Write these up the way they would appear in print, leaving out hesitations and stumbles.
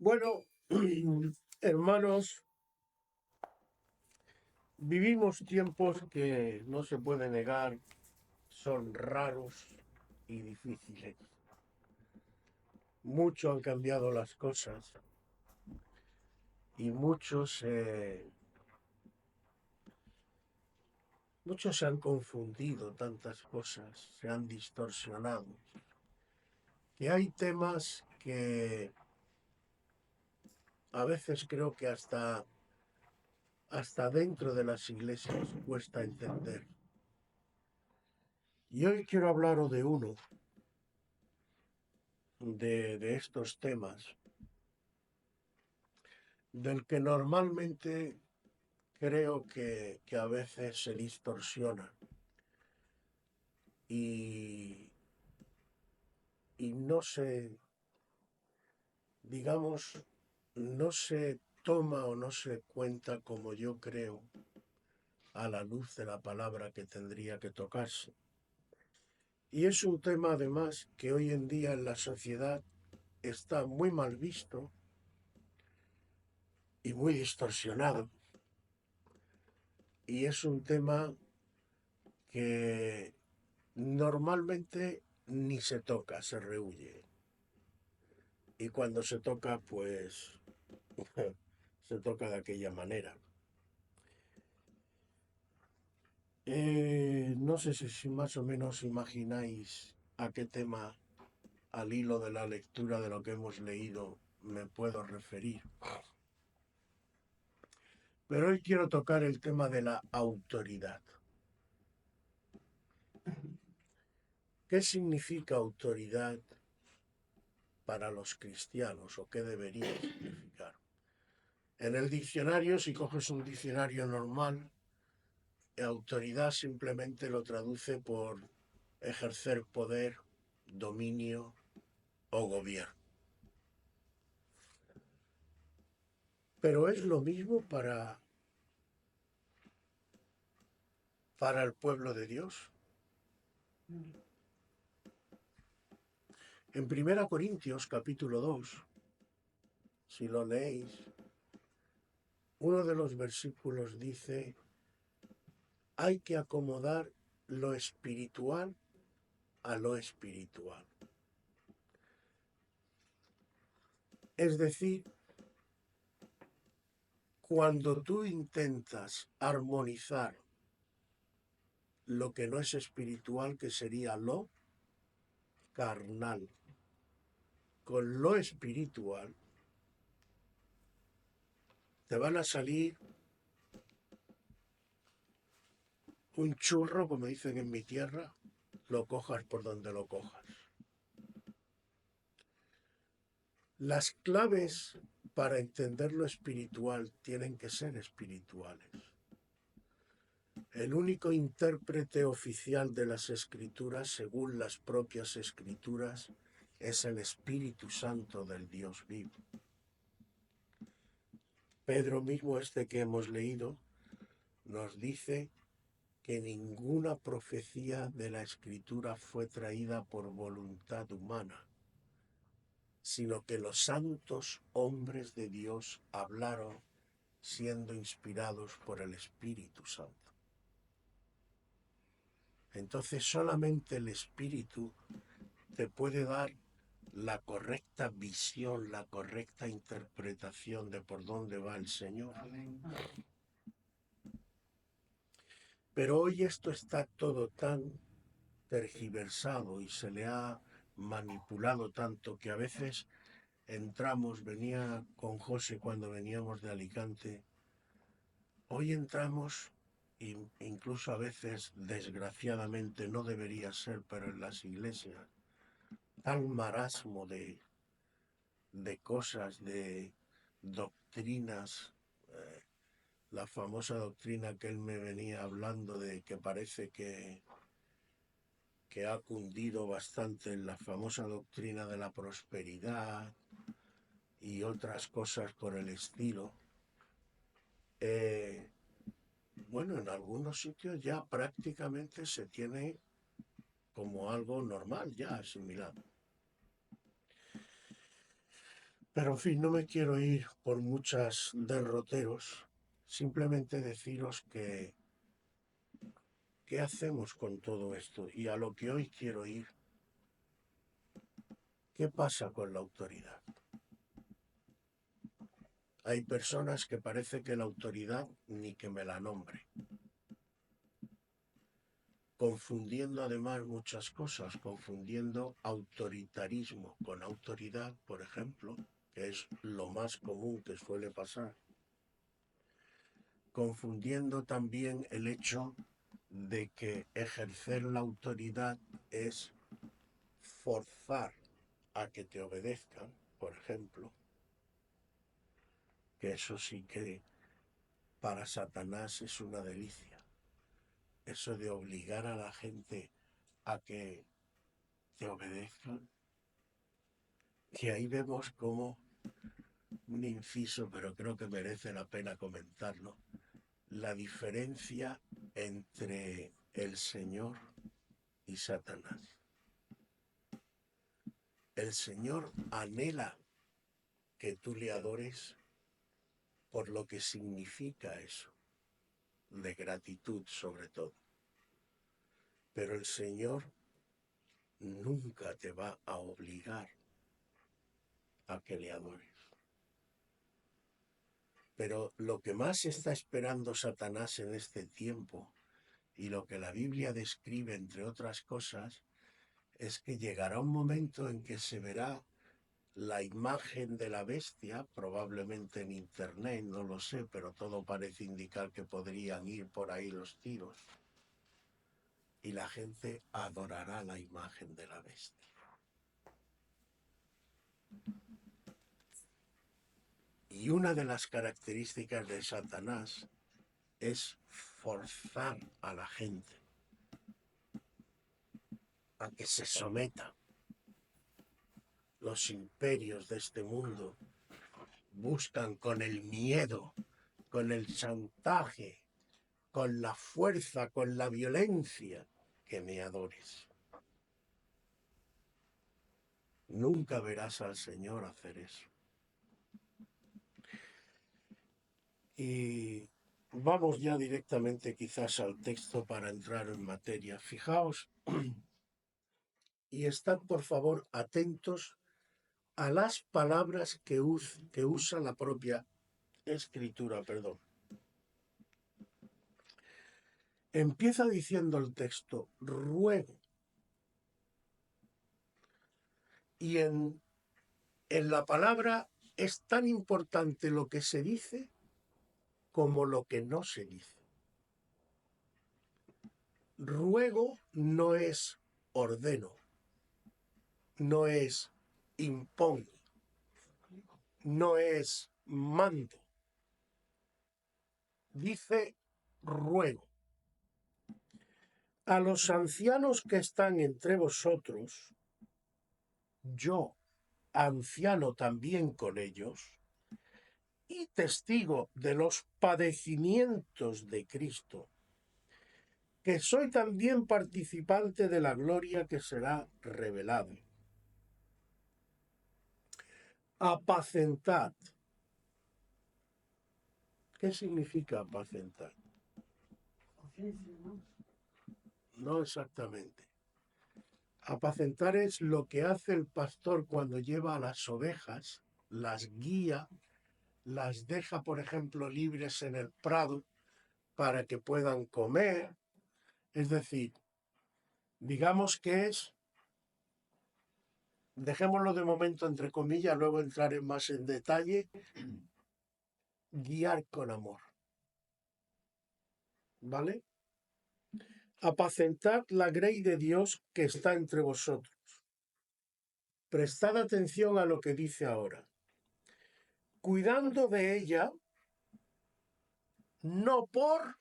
Bueno, hermanos, vivimos tiempos que no se puede negar, son raros y difíciles. Mucho han cambiado las cosas y muchos se han confundido tantas cosas, se han distorsionado, que hay temas que a veces creo que hasta dentro de las iglesias cuesta entender. Y hoy quiero hablaros de uno de estos temas del que normalmente creo que a veces se distorsiona y, y no se, digamos, no se toma o no se cuenta como yo creo a la luz de la palabra que tendría que tocarse. Y es un tema además que hoy en día en la sociedad está muy mal visto y muy distorsionado. Y es un tema que normalmente ni se toca, se rehúye. Y cuando se toca, pues se toca de aquella manera. No sé si más o menos imagináis a qué tema, al hilo de la lectura de lo que hemos leído, me puedo referir. Pero hoy quiero tocar el tema de la autoridad. ¿Qué significa autoridad para los cristianos o qué debería significar? En el diccionario, si coges un diccionario normal, autoridad simplemente lo traduce por ejercer poder, dominio o gobierno. Pero es lo mismo para el pueblo de Dios. En 1 Corintios capítulo 2, si lo leéis, uno de los versículos dice, hay que acomodar lo espiritual a lo espiritual. Es decir, cuando tú intentas armonizar lo que no es espiritual, que sería lo carnal, con lo espiritual, te van a salir un churro, como dicen en mi tierra, lo cojas por donde lo cojas. Las claves para entender lo espiritual tienen que ser espirituales. El único intérprete oficial de las escrituras, según las propias escrituras, es el Espíritu Santo del Dios vivo. Pedro mismo, este que hemos leído, nos dice que ninguna profecía de la Escritura fue traída por voluntad humana, sino que los santos hombres de Dios hablaron siendo inspirados por el Espíritu Santo. Entonces solamente el Espíritu te puede dar la correcta visión, la correcta interpretación de por dónde va el Señor. Pero hoy esto está todo tan tergiversado y se le ha manipulado tanto que a veces venía con José cuando veníamos de Alicante, hoy entramos, incluso a veces desgraciadamente no debería ser, pero en las iglesias, tal marasmo de cosas, de doctrinas, la famosa doctrina que él me venía hablando de que parece que ha cundido bastante en la famosa doctrina de la prosperidad y otras cosas por el estilo. Bueno, en algunos sitios ya prácticamente se tiene como algo normal, ya asimilado. Pero en fin, no me quiero ir por muchas derroteros, simplemente deciros que ¿qué hacemos con todo esto? Y a lo que hoy quiero ir, ¿qué pasa con la autoridad? Hay personas que parece que la autoridad ni que me la nombre, confundiendo además muchas cosas, confundiendo autoritarismo con autoridad, por ejemplo, que es lo más común que suele pasar, confundiendo también el hecho de que ejercer la autoridad es forzar a que te obedezcan, por ejemplo, que eso sí que para Satanás es una delicia. Eso de obligar a la gente a que te obedezcan. Y ahí vemos como un inciso, pero creo que merece la pena comentarlo, la diferencia entre el Señor y Satanás. El Señor anhela que tú le adores por lo que significa eso, de gratitud sobre todo. Pero el Señor nunca te va a obligar a que le adores. Pero lo que más está esperando Satanás en este tiempo, y lo que la Biblia describe, entre otras cosas, es que llegará un momento en que se verá la imagen de la bestia, probablemente en internet, no lo sé, pero todo parece indicar que podrían ir por ahí los tiros, y la gente adorará la imagen de la bestia. Y una de las características de Satanás es forzar a la gente a que se someta. Los imperios de este mundo buscan con el miedo, con el chantaje, con la fuerza, con la violencia, que me adores. Nunca verás al Señor hacer eso. Y vamos ya directamente quizás al texto para entrar en materia. Fijaos y estad por favor atentos a las palabras que usa la propia escritura, perdón. Empieza diciendo el texto, ruego. Y en la palabra es tan importante lo que se dice como lo que no se dice. Ruego no es ordeno, no es impongo, no es mando. Dice ruego. A los ancianos que están entre vosotros, yo, anciano también con ellos, y testigo de los padecimientos de Cristo, que soy también participante de la gloria que será revelada. Apacentad. ¿Qué significa apacentar? No exactamente. Apacentar es lo que hace el pastor cuando lleva a las ovejas, las guía, las deja, por ejemplo, libres en el prado para que puedan comer. Es decir, digamos que es, dejémoslo de momento entre comillas, luego entraré más en detalle, guiar con amor. ¿Vale? Apacentad la grey de Dios que está entre vosotros. Prestad atención a lo que dice ahora. Cuidando de ella, no por,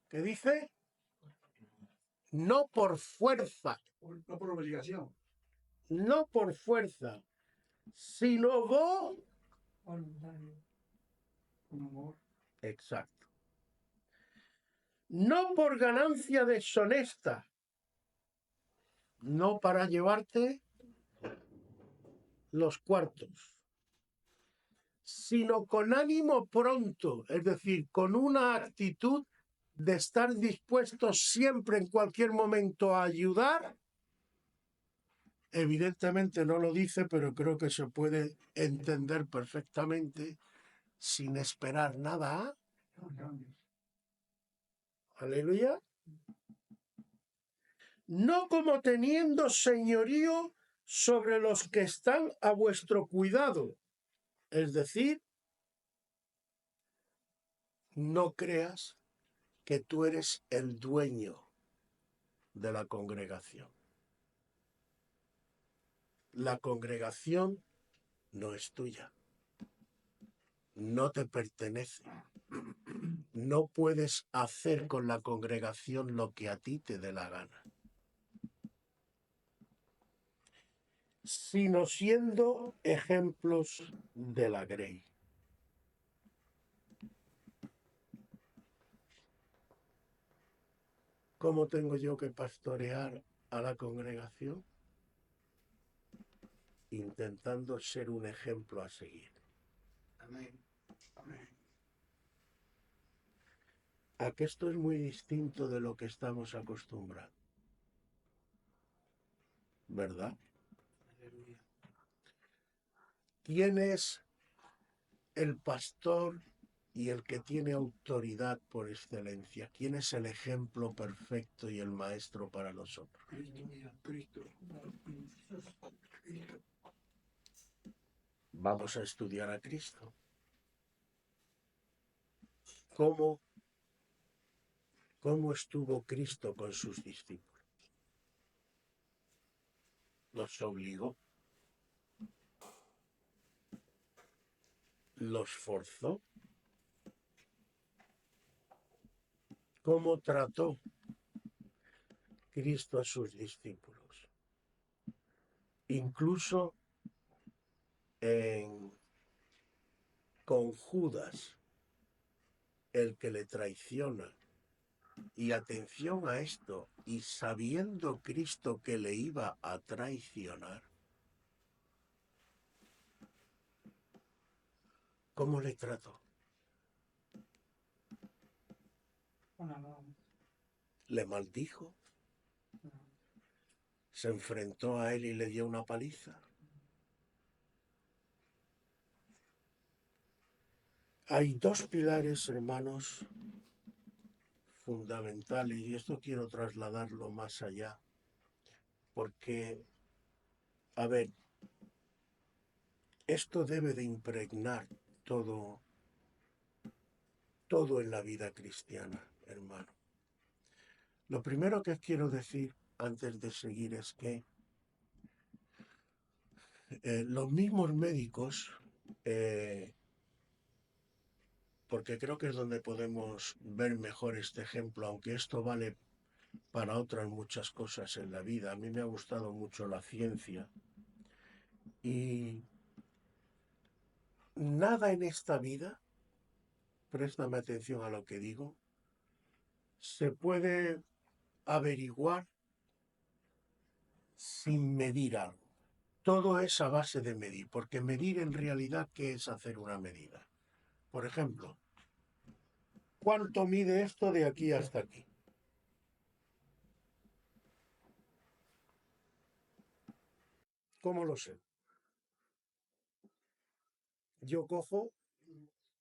¿qué dice? No por fuerza. No por obligación. No por fuerza, sino vos. Voluntario. Con amor. Exacto. No por ganancia deshonesta, no para llevarte los cuartos, sino con ánimo pronto, es decir, con una actitud de estar dispuestos siempre, en cualquier momento, a ayudar. Evidentemente no lo dice, pero creo que se puede entender perfectamente sin esperar nada. Aleluya. No como teniendo señorío sobre los que están a vuestro cuidado. Es decir, no creas que tú eres el dueño de la congregación. La congregación no es tuya, no te pertenece. No puedes hacer con la congregación lo que a ti te dé la gana, sino siendo ejemplos de la grey. ¿Cómo tengo yo que pastorear a la congregación? Intentando ser un ejemplo a seguir. Amén. Amén. A que esto es muy distinto de lo que estamos acostumbrados, ¿verdad? Aleluya. ¿Quién es el pastor y el que tiene autoridad por excelencia? ¿Quién es el ejemplo perfecto y el maestro para nosotros? Cristo. Vamos a estudiar a Cristo. ¿Cómo estuvo Cristo con sus discípulos? ¿Los obligó? ¿Los forzó? ¿Cómo trató Cristo a sus discípulos? Incluso con Judas, el que le traiciona. Y atención a esto, y sabiendo Cristo que le iba a traicionar, ¿cómo le trató? Le maldijo, se enfrentó a él y le dio una paliza. Hay dos pilares, hermanos, fundamentales, y esto quiero trasladarlo más allá, porque, a ver, esto debe de impregnar todo en la vida cristiana, hermano. Lo primero que quiero decir antes de seguir es que los mismos médicos, porque creo que es donde podemos ver mejor este ejemplo, aunque esto vale para otras muchas cosas en la vida. A mí me ha gustado mucho la ciencia y nada en esta vida, préstame atención a lo que digo, se puede averiguar sin medir algo. Todo es a base de medir, porque medir en realidad, ¿qué es hacer una medida? Por ejemplo, ¿cuánto mide esto de aquí hasta aquí? ¿Cómo lo sé? Yo cojo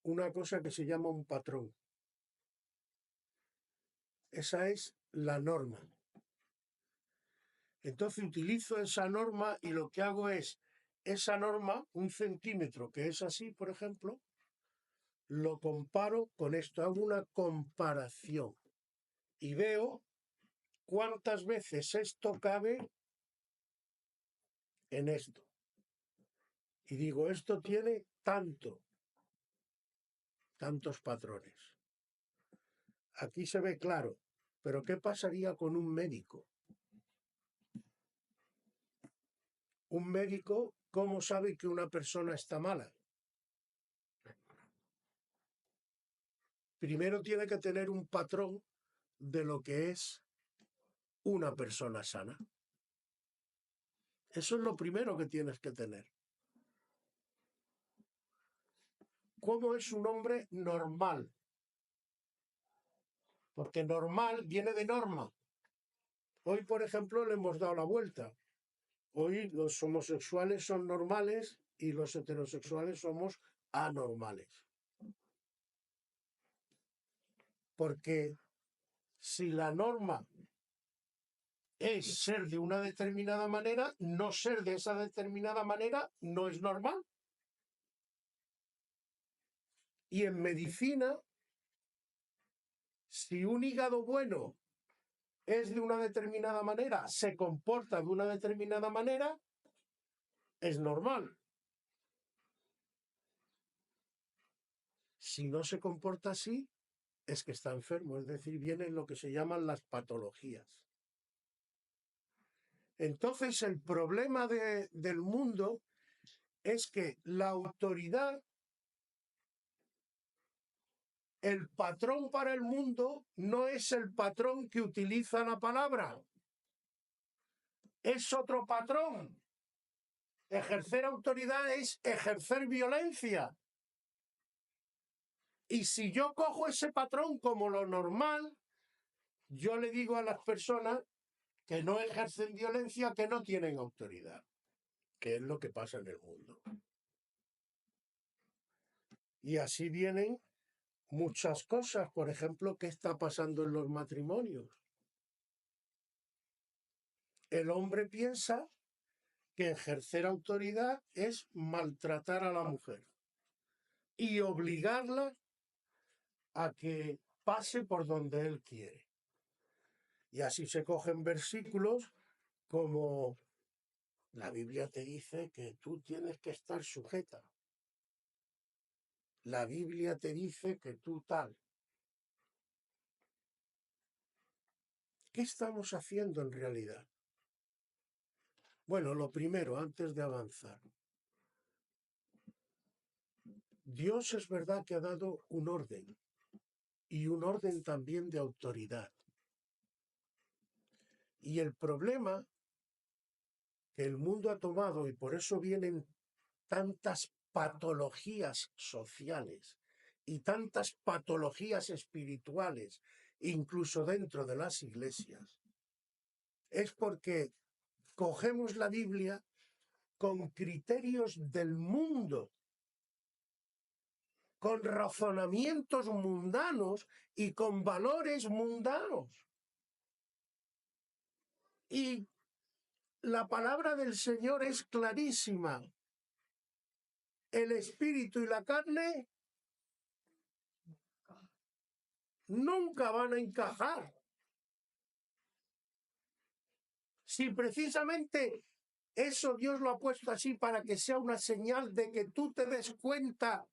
una cosa que se llama un patrón. Esa es la norma. Entonces utilizo esa norma y lo que hago es, esa norma, 1 centímetro, que es así, por ejemplo, lo comparo con esto, hago una comparación y veo cuántas veces esto cabe en esto. Y digo, esto tiene tantos patrones. Aquí se ve claro, pero ¿qué pasaría con un médico? Un médico, ¿cómo sabe que una persona está mala? Primero tiene que tener un patrón de lo que es una persona sana. Eso es lo primero que tienes que tener. ¿Cómo es un hombre normal? Porque normal viene de norma. Hoy, por ejemplo, le hemos dado la vuelta. Hoy los homosexuales son normales y los heterosexuales somos anormales. Porque si la norma es ser de una determinada manera, no ser de esa determinada manera no es normal. Y en medicina, si un hígado bueno es de una determinada manera, se comporta de una determinada manera, es normal. Si no se comporta así, es que está enfermo, es decir, vienen lo que se llaman las patologías. Entonces, el problema del mundo es que la autoridad, el patrón para el mundo, no es el patrón que utiliza la palabra, es otro patrón. Ejercer autoridad es ejercer violencia. Y si yo cojo ese patrón como lo normal, yo le digo a las personas que no ejercen violencia, que no tienen autoridad, que es lo que pasa en el mundo. Y así vienen muchas cosas. Por ejemplo, ¿qué está pasando en los matrimonios? El hombre piensa que ejercer autoridad es maltratar a la mujer y obligarla a que pase por donde él quiere. Y así se cogen versículos como la Biblia te dice que tú tienes que estar sujeta. La Biblia te dice que tú tal. ¿Qué estamos haciendo en realidad? Bueno, lo primero, antes de avanzar. Dios es verdad que ha dado un orden y un orden también de autoridad. Y el problema que el mundo ha tomado, y por eso vienen tantas patologías sociales y tantas patologías espirituales, incluso dentro de las iglesias, es porque cogemos la Biblia con criterios del mundo, con razonamientos mundanos y con valores mundanos. Y la palabra del Señor es clarísima. El espíritu y la carne nunca van a encajar. Si precisamente eso Dios lo ha puesto así para que sea una señal de que tú te des cuenta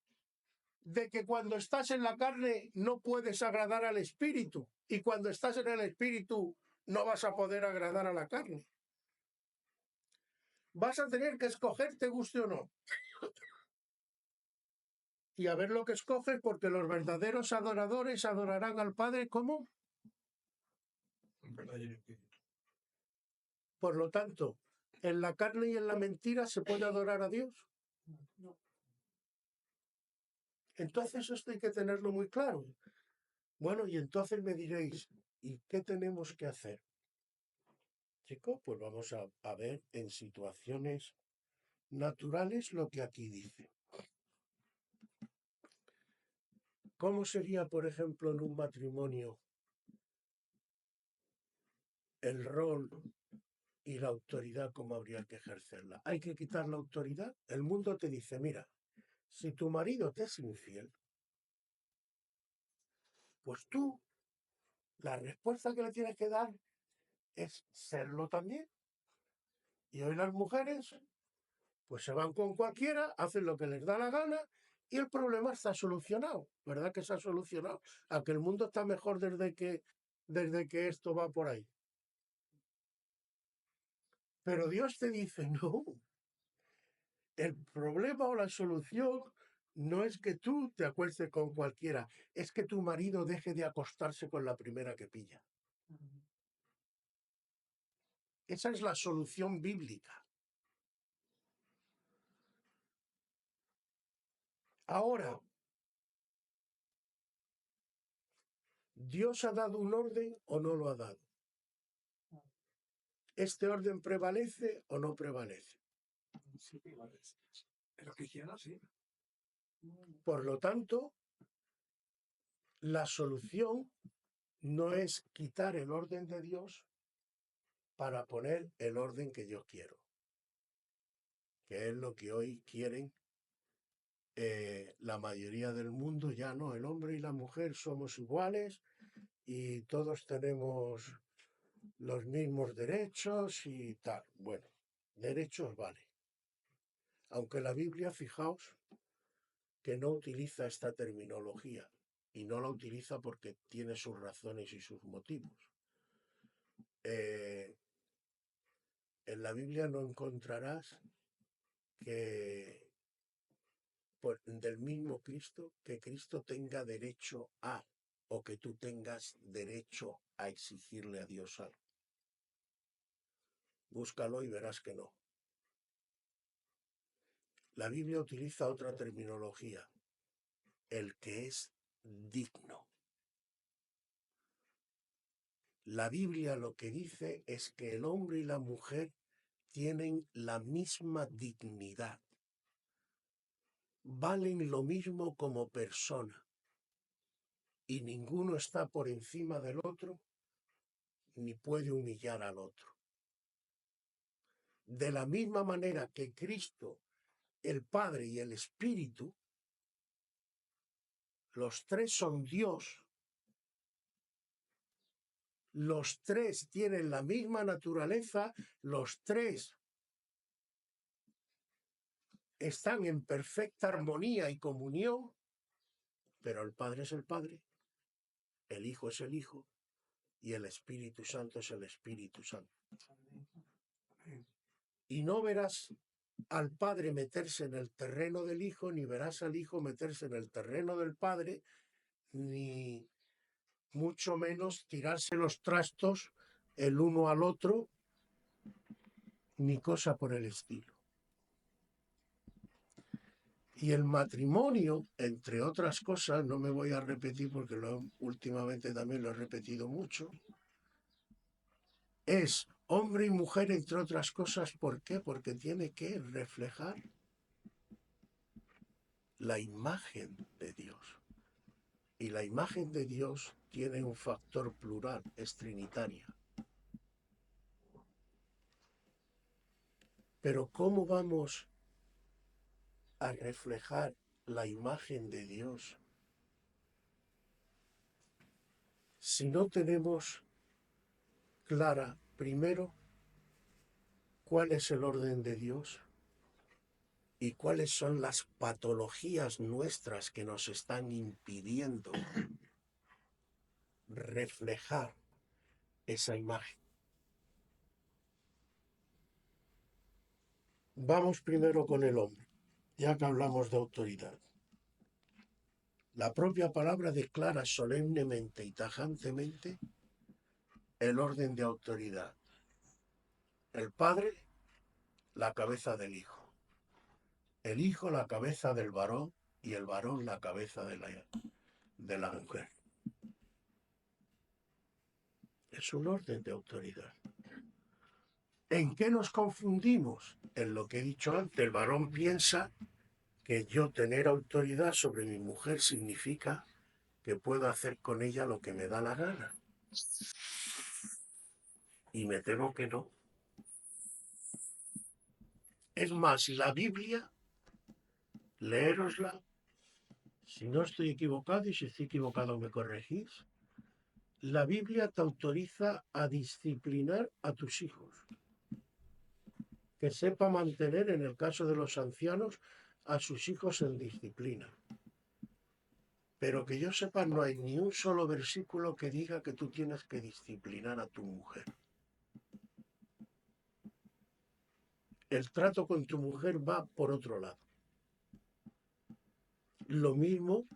de que cuando estás en la carne no puedes agradar al espíritu y cuando estás en el espíritu no vas a poder agradar a la carne. Vas a tener que escoger, te guste o no. Y a ver lo que escoges, porque los verdaderos adoradores adorarán al Padre como. Por lo tanto, en la carne y en la mentira se puede adorar a Dios. Entonces esto hay que tenerlo muy claro. Bueno, y entonces me diréis, ¿y qué tenemos que hacer? Chicos, pues vamos a ver en situaciones naturales lo que aquí dice. ¿Cómo sería, por ejemplo, en un matrimonio el rol y la autoridad, cómo habría que ejercerla? ¿Hay que quitar la autoridad? El mundo te dice, mira, si tu marido te es infiel, pues tú, la respuesta que le tienes que dar es serlo también. Y hoy las mujeres, pues se van con cualquiera, hacen lo que les da la gana y el problema está solucionado. ¿Verdad que se ha solucionado? A que el mundo está mejor desde que esto va por ahí. Pero Dios te dice, no, el problema o la solución no es que tú te acuestes con cualquiera, es que tu marido deje de acostarse con la primera que pilla. Esa es la solución bíblica. Ahora, ¿Dios ha dado un orden o no lo ha dado? ¿Este orden prevalece o no prevalece? Sí, prevalece. Pero que quiera, sí. Por lo tanto, la solución no es quitar el orden de Dios para poner el orden que yo quiero, que es lo que hoy quieren la mayoría del mundo. Ya no, el hombre y la mujer somos iguales y todos tenemos los mismos derechos y tal. Bueno, derechos vale. Aunque la Biblia, fijaos, que no utiliza esta terminología y no la utiliza porque tiene sus razones y sus motivos. En la Biblia no encontrarás que del mismo Cristo, que Cristo tenga derecho a, o que tú tengas derecho a exigirle a Dios algo. Búscalo y verás que no. La Biblia utiliza otra terminología, el que es digno. La Biblia lo que dice es que el hombre y la mujer tienen la misma dignidad, valen lo mismo como persona y ninguno está por encima del otro ni puede humillar al otro. De la misma manera que Cristo, el Padre y el Espíritu, los tres son Dios, los tres tienen la misma naturaleza, los tres están en perfecta armonía y comunión, pero el Padre es el Padre, el Hijo es el Hijo y el Espíritu Santo es el Espíritu Santo. Y no verás al Padre meterse en el terreno del Hijo, ni verás al Hijo meterse en el terreno del Padre, ni mucho menos tirarse los trastos el uno al otro, ni cosa por el estilo. Y el matrimonio, entre otras cosas, no me voy a repetir porque últimamente también lo he repetido mucho, es hombre y mujer, entre otras cosas. ¿Por qué? Porque tiene que reflejar la imagen de Dios. Y la imagen de Dios tiene un factor plural, es trinitaria. Pero ¿cómo vamos a reflejar la imagen de Dios si no tenemos clara, primero, cuál es el orden de Dios y cuáles son las patologías nuestras que nos están impidiendo reflejar esa imagen? Vamos primero con el hombre, ya que hablamos de autoridad. La propia palabra declara solemnemente y tajantemente el orden de autoridad. El Padre, la cabeza del Hijo. El Hijo, la cabeza del varón, y el varón, la cabeza de la mujer. Es un orden de autoridad. ¿En qué nos confundimos? En lo que he dicho antes, el varón piensa que yo tener autoridad sobre mi mujer significa que puedo hacer con ella lo que me da la gana. Y me temo que no. Es más, la Biblia, leérosla, si no estoy equivocado, y si estoy equivocado me corregís, la Biblia te autoriza a disciplinar a tus hijos. Que sepa mantener, en el caso de los ancianos, a sus hijos en disciplina. Pero que yo sepa, no hay ni un solo versículo que diga que tú tienes que disciplinar a tu mujer. El trato con tu mujer va por otro lado. Lo mismo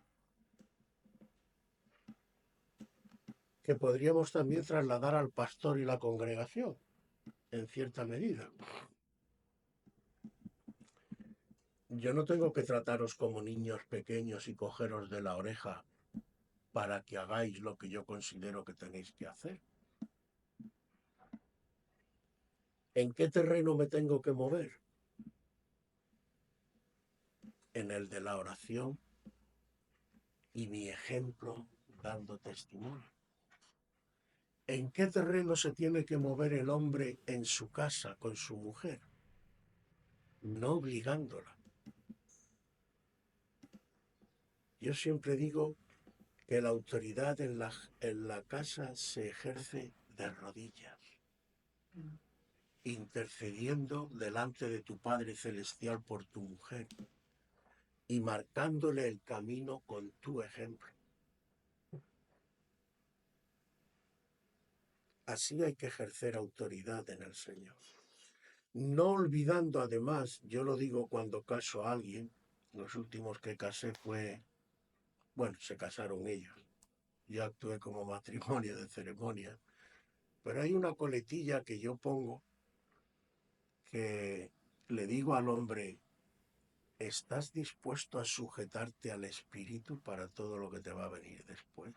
que podríamos también trasladar al pastor y la congregación, en cierta medida. Yo no tengo que trataros como niños pequeños y cogeros de la oreja para que hagáis lo que yo considero que tenéis que hacer. ¿En qué terreno me tengo que mover? En el de la oración y mi ejemplo dando testimonio. ¿En qué terreno se tiene que mover el hombre en su casa con su mujer? No obligándola. Yo siempre digo que la autoridad en la casa se ejerce de rodillas, intercediendo delante de tu Padre Celestial por tu mujer y marcándole el camino con tu ejemplo. Así hay que ejercer autoridad en el Señor. No olvidando además, yo lo digo cuando caso a alguien, los últimos que casé se casaron ellos. Yo actué como matrimonio de ceremonia, pero hay una coletilla que yo pongo que le digo al hombre, ¿estás dispuesto a sujetarte al Espíritu para todo lo que te va a venir después?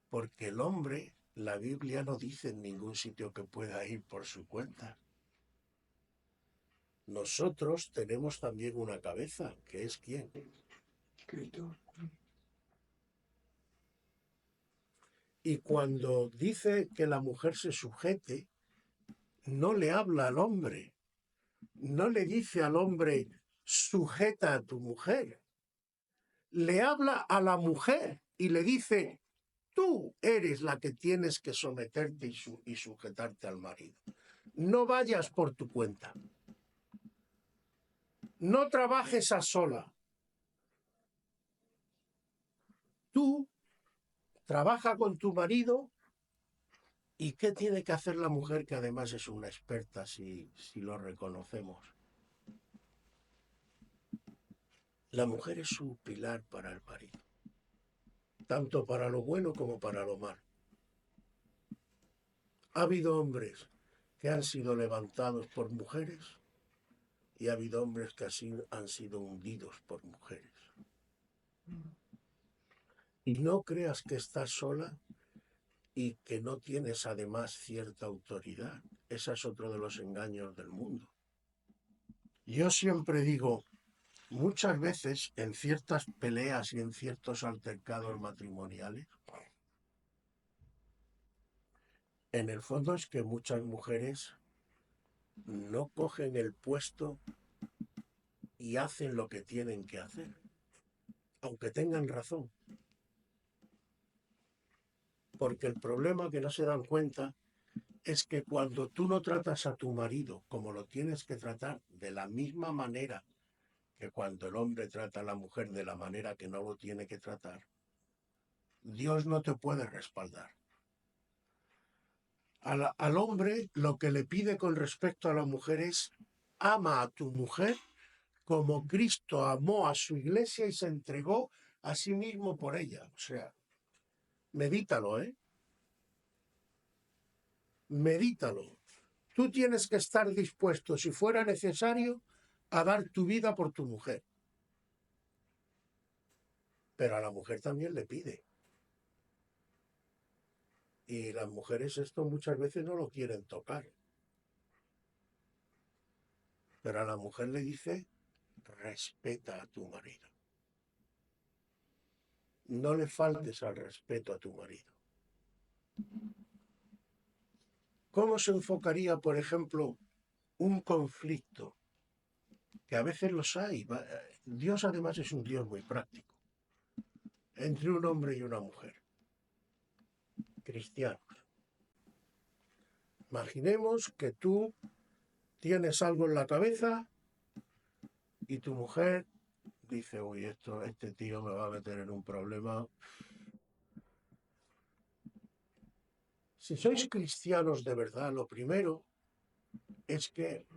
Porque el hombre, la Biblia no dice en ningún sitio que pueda ir por su cuenta. Nosotros tenemos también una cabeza, que es ¿quién? Cristo. Y cuando dice que la mujer se sujete, no le habla al hombre, no le dice al hombre, sujeta a tu mujer, le habla a la mujer y le dice, tú eres la que tienes que someterte y sujetarte al marido. No vayas por tu cuenta. No trabajes a sola. Tú trabaja con tu marido. ¿Y qué tiene que hacer la mujer, que además es una experta, si lo reconocemos? La mujer es un pilar para el marido, tanto para lo bueno como para lo malo. Ha habido hombres que han sido levantados por mujeres y ha habido hombres que han sido hundidos por mujeres. Y no creas que estás sola y que no tienes además cierta autoridad. Ese es otro de los engaños del mundo. Yo siempre digo, muchas veces en ciertas peleas y en ciertos altercados matrimoniales, en el fondo es que muchas mujeres no cogen el puesto y hacen lo que tienen que hacer, aunque tengan razón. Porque el problema que no se dan cuenta es que cuando tú no tratas a tu marido como lo tienes que tratar, de la misma manera que cuando el hombre trata a la mujer de la manera que no lo tiene que tratar, Dios no te puede respaldar. Al hombre lo que le pide con respecto a la mujer es: ama a tu mujer como Cristo amó a su iglesia y se entregó a sí mismo por ella. O sea, medítalo, medítalo. Tú tienes que estar dispuesto, si fuera necesario, a dar tu vida por tu mujer. Pero a la mujer también le pide. Y las mujeres esto muchas veces no lo quieren tocar. Pero a la mujer le dice: respeta a tu marido. No le faltes al respeto a tu marido. ¿Cómo se enfocaría, por ejemplo, un conflicto? Que a veces los hay. Dios además es un Dios muy práctico. Entre un hombre y una mujer. Cristianos. Imaginemos que tú tienes algo en la cabeza y tu mujer dice: uy, este tío me va a meter en un problema. Si sois cristianos de verdad, lo primero es que,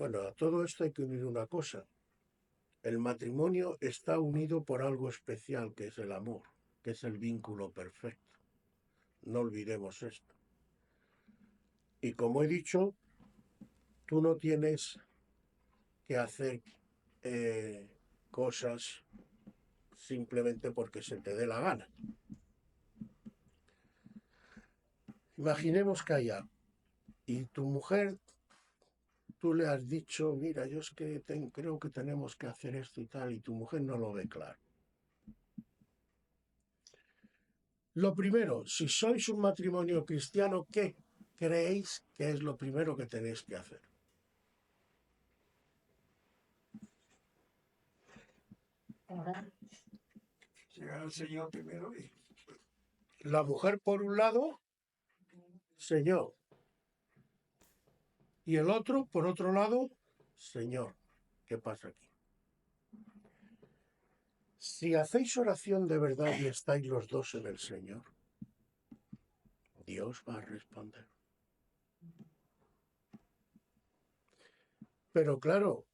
a todo esto hay que unir una cosa. El matrimonio está unido por algo especial, que es el amor, que es el vínculo perfecto. No olvidemos esto. Y como he dicho, tú no tienes que hacer cosas simplemente porque se te dé la gana. Imaginemos que haya y tu mujer, tú le has dicho, mira, yo es que creo que tenemos que hacer esto y tal, y tu mujer no lo ve claro. Lo primero, si sois un matrimonio cristiano, ¿qué creéis que es lo primero que tenéis que hacer? Llegar al Señor primero y La mujer por un lado, Señor. Y el otro, por otro lado, Señor. ¿Qué pasa aquí? Si hacéis oración de verdad y estáis los dos en el Señor, Dios va a responder. Pero claro,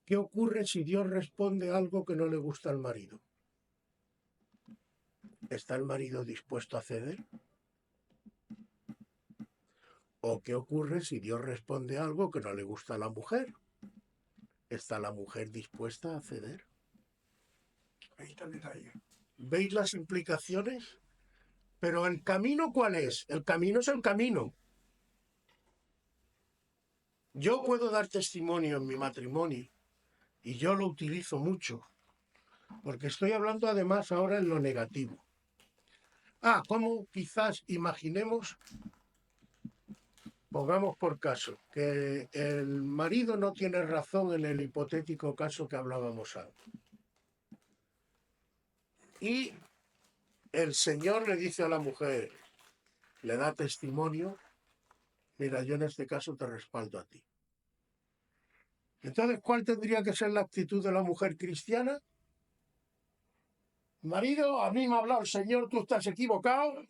¿qué ocurre si Dios responde algo que no le gusta al marido? ¿Está el marido dispuesto a ceder? ¿O qué ocurre si Dios responde algo que no le gusta a la mujer? ¿Está la mujer dispuesta a ceder? ahí está el detalle. ¿Veis las implicaciones? Pero ¿el camino cuál es? El camino es el camino. Yo puedo dar testimonio en mi matrimonio y yo lo utilizo mucho, porque estoy hablando además ahora en lo negativo. ¿Cómo quizás imaginemos, pongamos por caso, que el marido no tiene razón en el hipotético caso que hablábamos antes? Y el Señor le dice a la mujer, le da testimonio, mira, yo en este caso te respaldo a ti. Entonces, ¿cuál tendría que ser la actitud de la mujer cristiana? Marido, a mí me ha hablado el Señor, tú estás equivocado,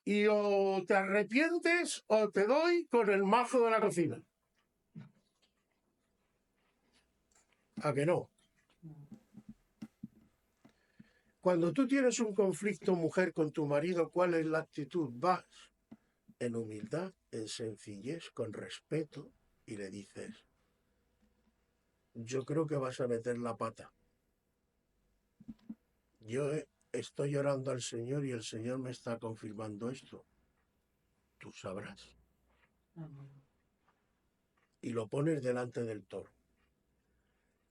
y o te arrepientes o te doy con el mazo de la cocina. ¿A que no? Cuando tú tienes un conflicto mujer con tu marido, ¿cuál es la actitud? Vas en humildad, en sencillez, con respeto y le dices, yo creo que vas a meter la pata. Yo estoy orando al Señor y el Señor me está confirmando esto. Tú sabrás. Y lo pones delante del toro.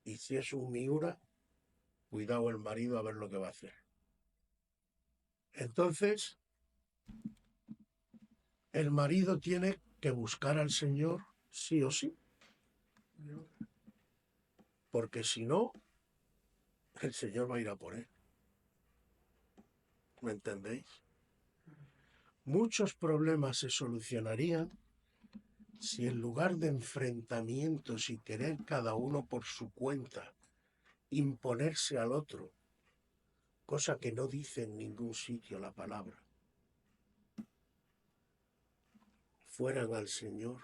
Y si es un miura, cuidado el marido a ver lo que va a hacer. Entonces, el marido tiene que buscar al Señor sí o sí. Porque si no, el Señor va a ir a por él. ¿Me entendéis? Muchos problemas se solucionarían si en lugar de enfrentamientos y querer cada uno por su cuenta imponerse al otro, cosa que no dice en ningún sitio la palabra, fueran al Señor,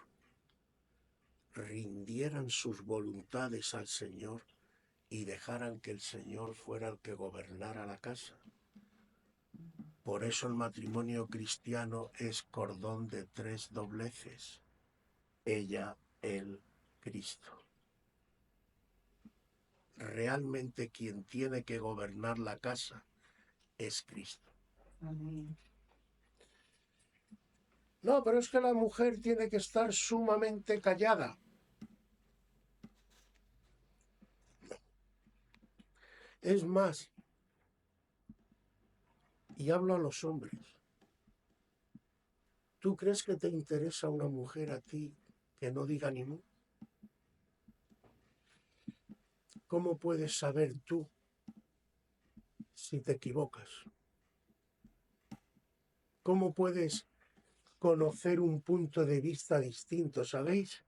rindieran sus voluntades al Señor y dejaran que el Señor fuera el que gobernara la casa. Por eso el matrimonio cristiano es cordón de 3 dobleces. Ella, él, Cristo. Realmente quien tiene que gobernar la casa es Cristo. Amén. No, pero es que la mujer tiene que estar sumamente callada. No. Es más, y hablo a los hombres, ¿tú crees que te interesa una mujer a ti que no diga ni mu? ¿Cómo puedes saber tú si te equivocas? ¿Cómo puedes conocer un punto de vista distinto? ¿Sabéis?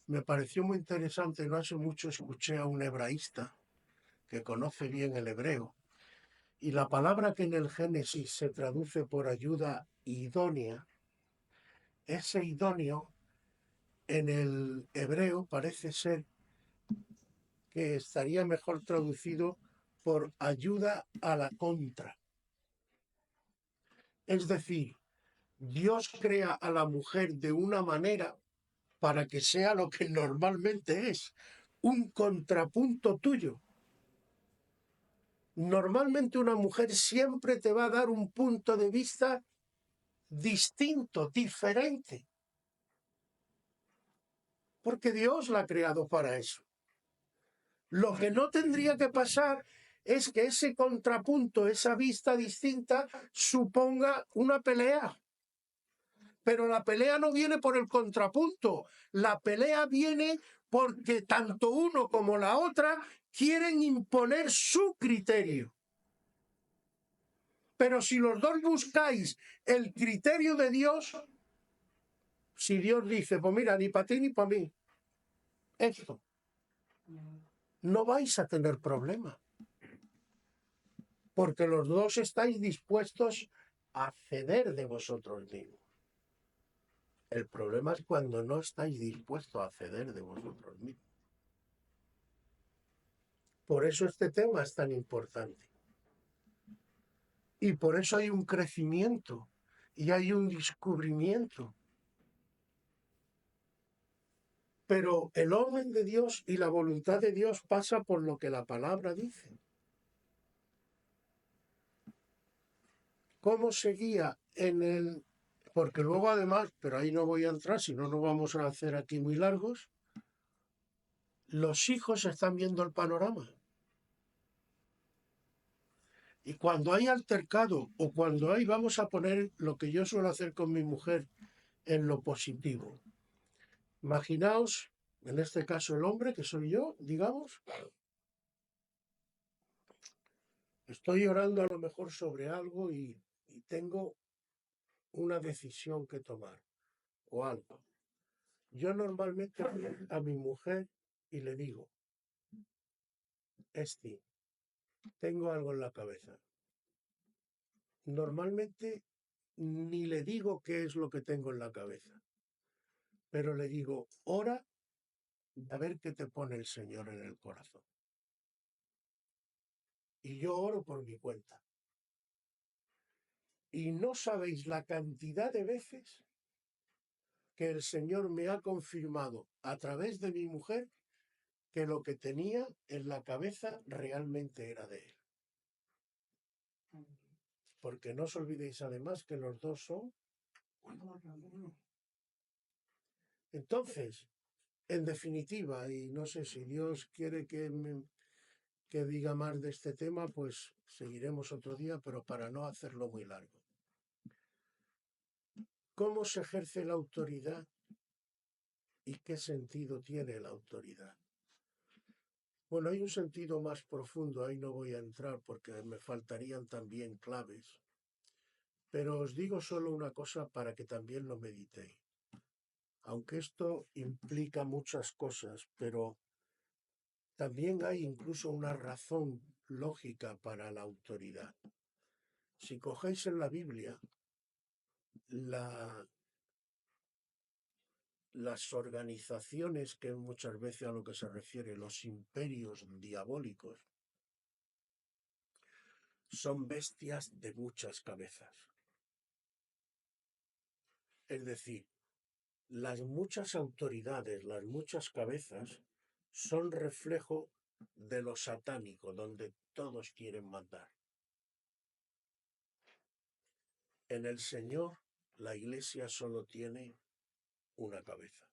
Me pareció muy interesante, no hace mucho escuché a un hebraísta que conoce bien el hebreo, y la palabra que en el Génesis se traduce por ayuda idónea, ese idóneo en el hebreo parece ser que estaría mejor traducido por ayuda a la contra. Es decir, Dios crea a la mujer de una manera para que sea lo que normalmente es, un contrapunto tuyo. Normalmente una mujer siempre te va a dar un punto de vista distinto, diferente, porque Dios la ha creado para eso. Lo que no tendría que pasar es que ese contrapunto, esa vista distinta, suponga una pelea. Pero la pelea no viene por el contrapunto, la pelea viene porque tanto uno como la otra quieren imponer su criterio. Pero si los dos buscáis el criterio de Dios, si Dios dice, pues mira, ni para ti ni para mí, esto, no vais a tener problema. Porque los dos estáis dispuestos a ceder de vosotros mismos. El problema es cuando no estáis dispuestos a ceder de vosotros mismos. Por eso este tema es tan importante. Y por eso hay un crecimiento y hay un descubrimiento. Pero el orden de Dios y la voluntad de Dios pasa por lo que la palabra dice. ¿Cómo seguía en el...? Porque luego además, pero ahí no voy a entrar, si no nos vamos a hacer aquí muy largos, los hijos están viendo el panorama. Y cuando hay altercado o cuando hay, vamos a poner lo que yo suelo hacer con mi mujer en lo positivo. Imaginaos, en este caso el hombre, que soy yo, digamos, estoy orando a lo mejor sobre algo y tengo una decisión que tomar o algo. Yo normalmente voy a mi mujer y le digo, Esti, tengo algo en la cabeza. Normalmente ni le digo qué es lo que tengo en la cabeza, pero le digo, ora a ver qué te pone el Señor en el corazón. Y yo oro por mi cuenta. Y no sabéis la cantidad de veces que el Señor me ha confirmado a través de mi mujer que lo que tenía en la cabeza realmente era de Él. Porque no os olvidéis además que los dos son. Entonces, en definitiva, y no sé si Dios quiere que diga más de este tema, pues seguiremos otro día, pero para no hacerlo muy largo. ¿Cómo se ejerce la autoridad y qué sentido tiene la autoridad? Bueno, hay un sentido más profundo, ahí no voy a entrar porque me faltarían también claves, pero os digo solo una cosa para que también lo meditéis. Aunque esto implica muchas cosas, pero también hay incluso una razón lógica para la autoridad. Si cogéis en la Biblia las organizaciones que muchas veces a lo que se refiere, los imperios diabólicos, son bestias de muchas cabezas. Es decir, las muchas autoridades, las muchas cabezas, son reflejo de lo satánico, donde todos quieren mandar. En el Señor, la Iglesia solo tiene una cabeza,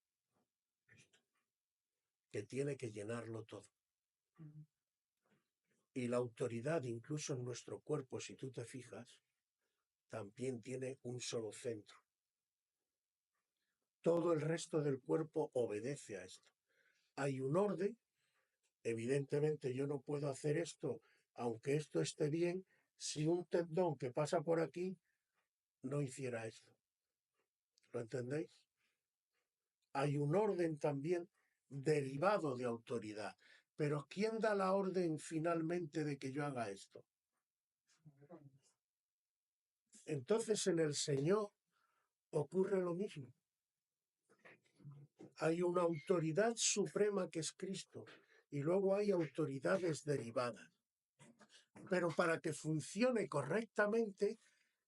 que tiene que llenarlo todo. Y la autoridad, incluso en nuestro cuerpo, si tú te fijas, también tiene un solo centro. Todo el resto del cuerpo obedece a esto. Hay un orden, evidentemente yo no puedo hacer esto, aunque esto esté bien, si un tendón que pasa por aquí no hiciera esto. ¿Lo entendéis? Hay un orden también derivado de autoridad. Pero ¿quién da la orden finalmente de que yo haga esto? Entonces en el Señor ocurre lo mismo. Hay una autoridad suprema que es Cristo y luego hay autoridades derivadas. Pero para que funcione correctamente,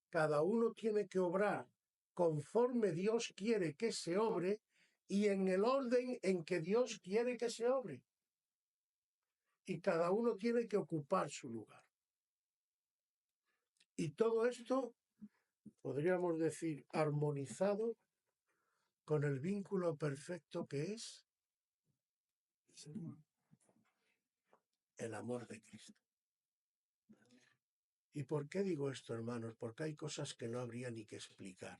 cada uno tiene que obrar conforme Dios quiere que se obre y en el orden en que Dios quiere que se obre. y cada uno tiene que ocupar su lugar. Y todo esto, podríamos decir, armonizado con el vínculo perfecto que es el amor de Cristo. ¿Y por qué digo esto, hermanos? Porque hay cosas que no habría ni que explicar.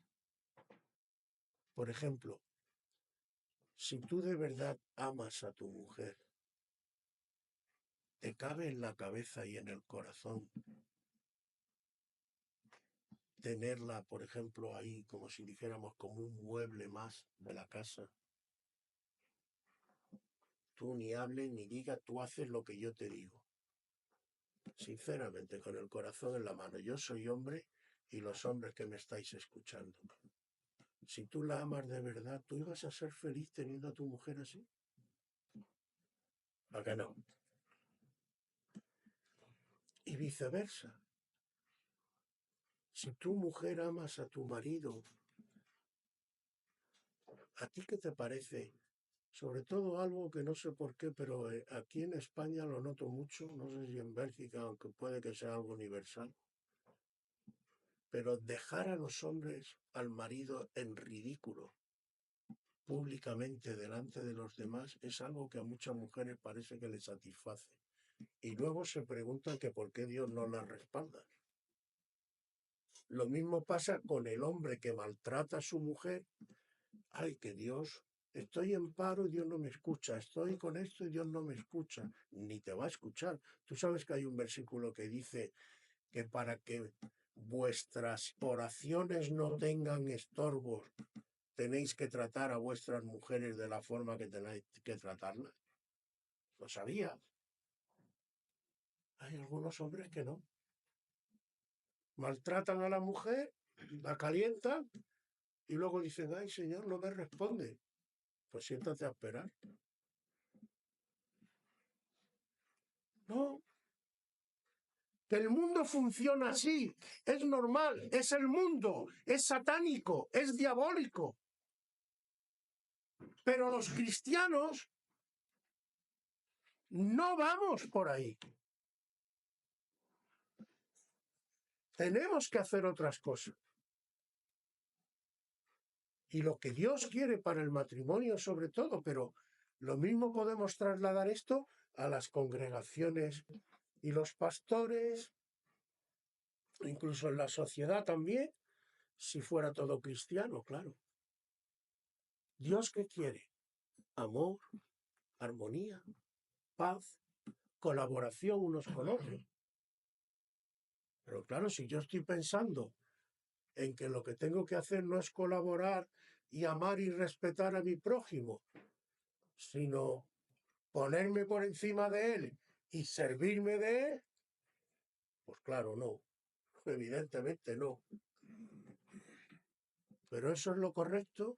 Por ejemplo, si tú de verdad amas a tu mujer, te cabe en la cabeza y en el corazón tenerla, por ejemplo, ahí como si dijéramos como un mueble más de la casa. Tú ni hables ni digas, tú haces lo que yo te digo. Sinceramente, con el corazón en la mano. Yo soy hombre y los hombres que me estáis escuchando. Si tú la amas de verdad, ¿tú ibas a ser feliz teniendo a tu mujer así? ¿A qué no? Y viceversa. Si tu mujer amas a tu marido, ¿a ti qué te parece? Sobre todo algo que no sé por qué, pero aquí en España lo noto mucho, no sé si en Bélgica, aunque puede que sea algo universal, pero dejar a los hombres, al marido, en ridículo, públicamente delante de los demás, es algo que a muchas mujeres parece que les satisface. Y luego se preguntan que por qué Dios no las respalda. Lo mismo pasa con el hombre que maltrata a su mujer. Ay, que Dios, estoy en paro y Dios no me escucha, estoy con esto y Dios no me escucha, ni te va a escuchar. Tú sabes que hay un versículo que dice que para que vuestras oraciones no tengan estorbos, tenéis que tratar a vuestras mujeres de la forma que tenéis que tratarlas. ¿Lo sabías? Hay algunos hombres que no. Maltratan a la mujer, la calientan y luego dicen, ay, Señor, no me responde. Pues siéntate a esperar. No, que el mundo funciona así, es normal, es el mundo, es satánico, es diabólico. Pero los cristianos no vamos por ahí. Tenemos que hacer otras cosas. Y lo que Dios quiere para el matrimonio sobre todo, pero lo mismo podemos trasladar esto a las congregaciones y los pastores, incluso en la sociedad también, si fuera todo cristiano, claro. ¿Dios qué quiere? Amor, armonía, paz, colaboración unos con otros. Pero claro, si yo estoy pensando en que lo que tengo que hacer no es colaborar y amar y respetar a mi prójimo, sino ponerme por encima de él y servirme de él, pues claro, no, evidentemente no. ¿Pero eso es lo correcto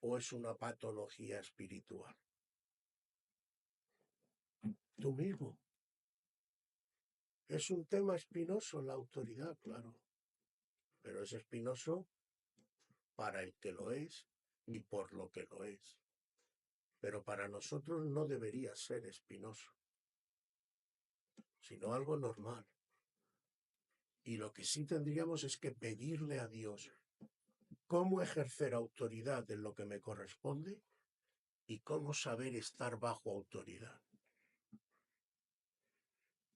o es una patología espiritual? Tú mismo. Es un tema espinoso la autoridad, claro, pero es espinoso para el que lo es y por lo que lo es. Pero para nosotros no debería ser espinoso, sino algo normal. Y lo que sí tendríamos es que pedirle a Dios cómo ejercer autoridad en lo que me corresponde y cómo saber estar bajo autoridad.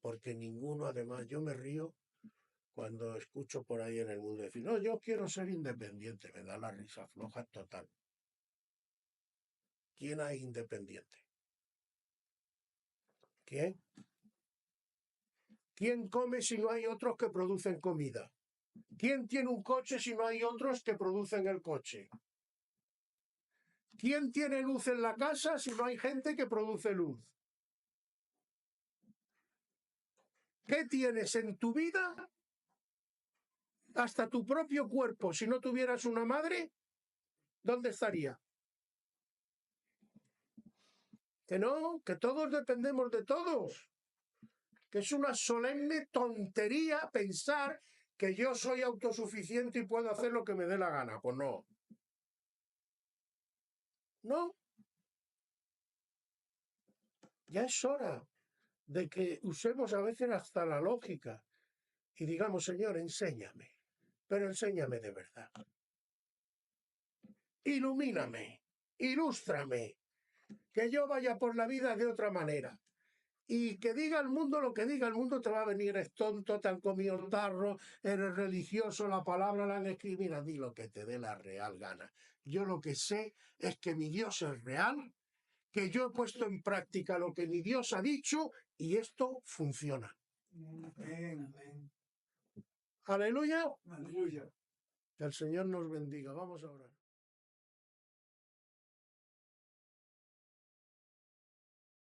Porque ninguno, además, yo me río cuando escucho por ahí en el mundo decir, no, yo quiero ser independiente, me da la risa floja total. ¿Quién hay independiente? ¿Quién? ¿Quién come si no hay otros que producen comida? ¿Quién tiene un coche si no hay otros que producen el coche? ¿Quién tiene luz en la casa si no hay gente que produce luz? ¿Qué tienes en tu vida? Hasta tu propio cuerpo, si no tuvieras una madre, ¿dónde estaría? Que no, que todos dependemos de todos. Que es una solemne tontería pensar que yo soy autosuficiente y puedo hacer lo que me dé la gana. Pues no. No. Ya es hora de que usemos a veces hasta la lógica y digamos, Señor, enséñame, pero enséñame de verdad. Ilumíname, ilústrame, que yo vaya por la vida de otra manera. Y que diga el mundo lo que diga el mundo, te va a venir, es tonto, te han comido el tarro, eres religioso, la palabra la han escrito. Mira, di lo que te dé la real gana. Yo lo que sé es que mi Dios es real, que yo he puesto en práctica lo que mi Dios ha dicho y esto funciona. Amén, amén. Aleluya. Aleluya. Que el Señor nos bendiga. Vamos a orar.